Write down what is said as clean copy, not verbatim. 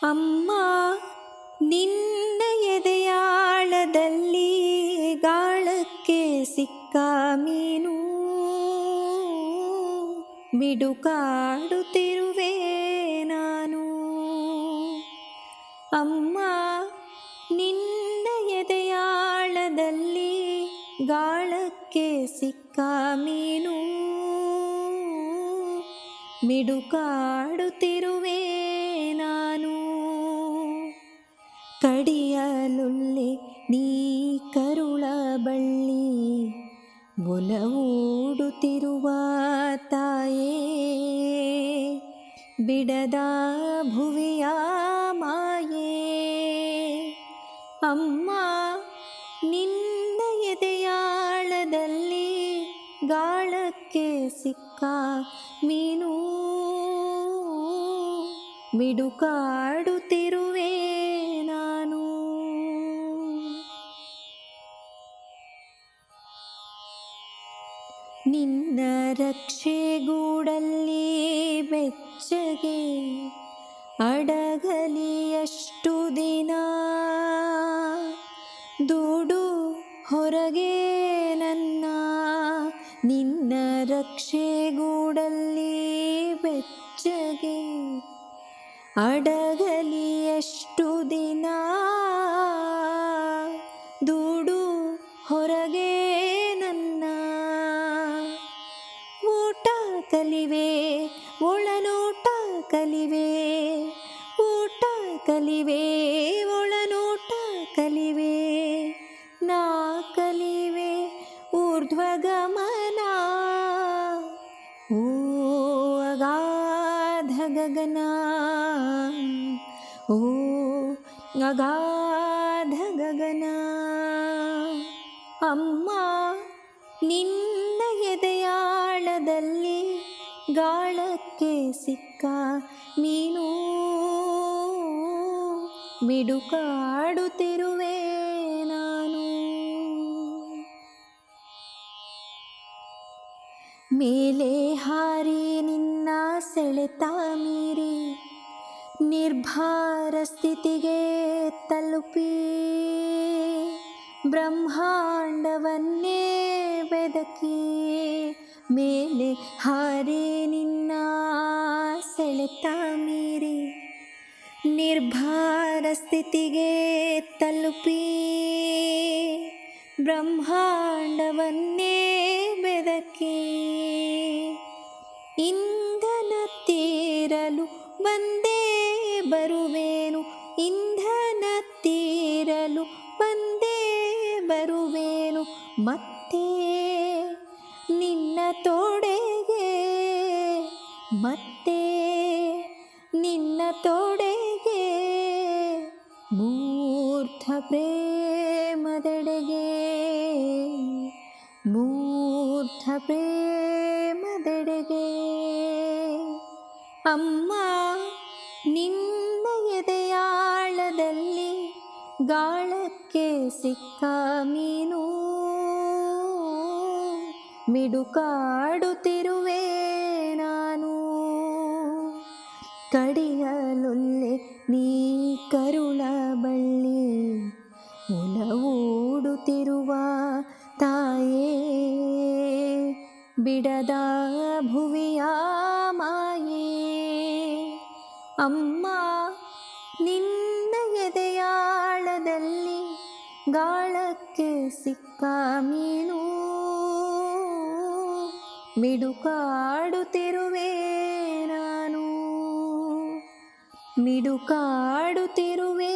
ಅಮ್ಮ ನಿನ್ನ ಎದೆಯಾಳದಲ್ಲಿ ಗಾಳಕ್ಕೆ ಸಿಕ್ಕ ಮೀನು ಮಿಡುಕಾಡುತ್ತಿರುವೆ ನಾನು. ಅಮ್ಮ ನಿನ್ನ ಎದೆಯಾಳದಲ್ಲಿ ಗಾಳಕ್ಕೆ ಸಿಕ್ಕ ಮೀನು ಮಿಡುಕಾಡುತ್ತಿರುವೆ ನಾನು. ಕಡಿಯಲುಲ್ಲೆ ನೀ ಕರುಳ ಬಳ್ಳಿ ಒಲವೂಡುತ್ತಿರುವ ತಾಯೇ, ಬಿಡದ ಭುವಿಯ ಮಾಯೇ. ಅಮ್ಮ ನಿನ್ನ ಎದೆಯಾಳದಲ್ಲಿ ಗಾಳಕ್ಕೆ ಸಿಕ್ಕ ಮೀನು ಮಿಡುಕಾಡುತ್ತಿರುವೆ ನಾನು. ನಿನ್ನ ರಕ್ಷೆಗೂಡಲ್ಲಿ ಬೆಚ್ಚಗೆ ಅಡಗಲಿ ಎಷ್ಟು ದಿನ, ದೂಡು ಹೊರಗೆ ನನ್ನ. ನಿನ್ನ ರಕ್ಷೆಗೂಡಲ್ಲಿ ಬೆಚ್ಚಗೆ ಅಡಗಲಿ ಎಷ್ಟು ದಿನ, ದೂಡು ಹೊರಗೆ ನನ್ನ. ಊಟ ಕಲಿವೆ ಒಳನೋಟ ಕಲಿವೆ, ಊಟ ಕಲಿವೆ ಒಳನೋಟ ಕಲಿವೆ. ನಾ ಕಲಿವೆ ಊರ್ಧ್ವಗಮನ, ಓ ಅಗಾಧ ಗಗನ, ಓ ಅಗಾಧ ಗಗನ. ಅಮ್ಮ ನಿನ್ನ ಎದೆಯಾಳದಲ್ಲಿ ಗಾಳಕ್ಕೆ ಸಿಕ್ಕ ಮೀನು ಮಿಡುಕಾಡುತ್ತಿರುವೆ ನಾನು. ಮೇಲೆ ಹಾರಿ ನಿನ್ನ ಸೆಳೆತ ಮೀರಿ ನಿರ್ಭಾರ ಸ್ಥಿತಿಗೆ ತಲುಪಿ, ಬ್ರಹ್ಮಾಂಡವನ್ನೇ ಬೆದಕಿ. ಮೇಲೆ ಹಾರಿ ನಿನ್ನ ಸೆಳೆತ ಮೀರಿ ನಿರ್ಭಾರ ಸ್ಥಿತಿಗೆ ತಲುಪಿ, ಬ್ರಹ್ಮಾಂಡವನ್ನೇ ಬೆದಕಿ. ಇಂಧನ ತೀರಲು ಬಂದೇ ಬರುವೇನು, ಇಂಧನ ತೀರಲು ಬಂದೇ ಬರುವೇನು ಮತ್ತೆ ನಿನ್ನ ತೋಡೆಗೆ, ಮತ್ತೆ ನಿನ್ನ ತೋಡೆಗೆ. ಮೂರ್ಥ ಪ್ರೇಮದೆಡೆಗೆ, ಮೂರ್ಥ ಪ್ರೇಮದೆಡೆಗೆ. ಅಮ್ಮ ನಿನ್ನ ಎದೆಯಾಳದಲ್ಲಿ ಗಾಳಕ್ಕೆ ಸಿಕ್ಕ ಮೀನು ಮಿಡುಕಾಡುತ್ತಿರುವೆ ನಾನು. ಕಡಿಯಲುಲ್ಲೆ ನೀ ಕರುಳ ಬಳ್ಳಿ ಒಲವೂಡುತ್ತಿರುವ ತಾಯೇ, ಬಿಡದ ಭುವಿಯ ಮಾಯೇ. ಅಮ್ಮ ನಿನ್ನ ಎದೆಯಾಳದಲ್ಲಿ ಗಾಳಕ್ಕೆ ಸಿಕ್ಕ ಮೀನು ಮಿಡುಕಾಡುತ್ತಿರುವೆ ನಾನು, ಮಿಡುಕಾಡುತ್ತಿರುವೆ.